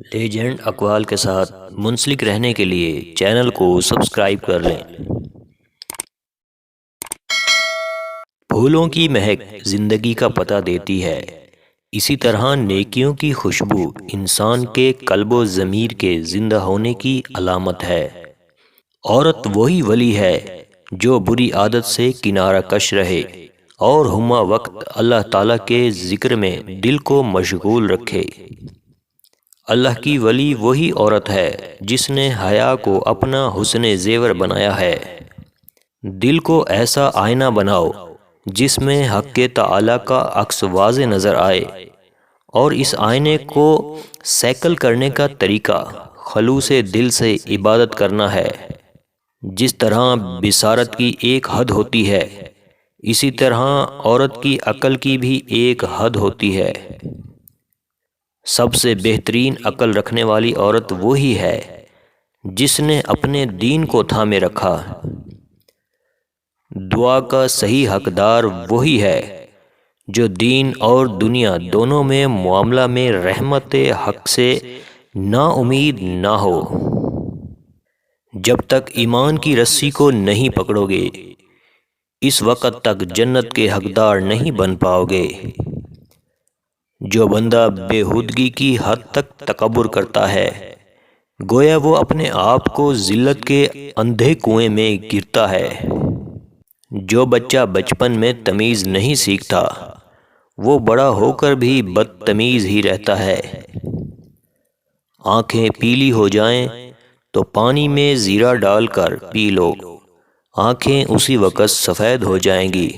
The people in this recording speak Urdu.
لیجنڈ اقوال کے ساتھ منسلک رہنے کے لیے چینل کو سبسکرائب کر لیں۔ پھولوں کی مہک زندگی کا پتہ دیتی ہے، اسی طرح نیکیوں کی خوشبو انسان کے قلب و ضمیر کے زندہ ہونے کی علامت ہے۔ عورت وہی ولی ہے جو بری عادت سے کنارہ کش رہے اور ہمہ وقت اللہ تعالیٰ کے ذکر میں دل کو مشغول رکھے۔ اللہ کی ولی وہی عورت ہے جس نے حیا کو اپنا حسن زیور بنایا ہے۔ دل کو ایسا آئینہ بناؤ جس میں حق تعالیٰ کا عکس واضح نظر آئے، اور اس آئینے کو سیکل کرنے کا طریقہ خلوص دل سے عبادت کرنا ہے۔ جس طرح بصارت کی ایک حد ہوتی ہے، اسی طرح عورت کی عقل کی بھی ایک حد ہوتی ہے۔ سب سے بہترین عقل رکھنے والی عورت وہی ہے جس نے اپنے دین کو تھامے رکھا۔ دعا کا صحیح حقدار وہی ہے جو دین اور دنیا دونوں میں معاملہ میں رحمت حق سے نا امید نہ ہو۔ جب تک ایمان کی رسی کو نہیں پکڑو گے، اس وقت تک جنت کے حقدار نہیں بن پاؤ گے۔ جو بندہ بےہودگی کی حد تک تکبر کرتا ہے، گویا وہ اپنے آپ کو ذلت کے اندھے کنویں میں گرتا ہے۔ جو بچہ بچپن میں تمیز نہیں سیکھتا، وہ بڑا ہو کر بھی بدتمیز ہی رہتا ہے۔ آنکھیں پیلی ہو جائیں تو پانی میں زیرہ ڈال کر پی لو، آنکھیں اسی وقت سفید ہو جائیں گی۔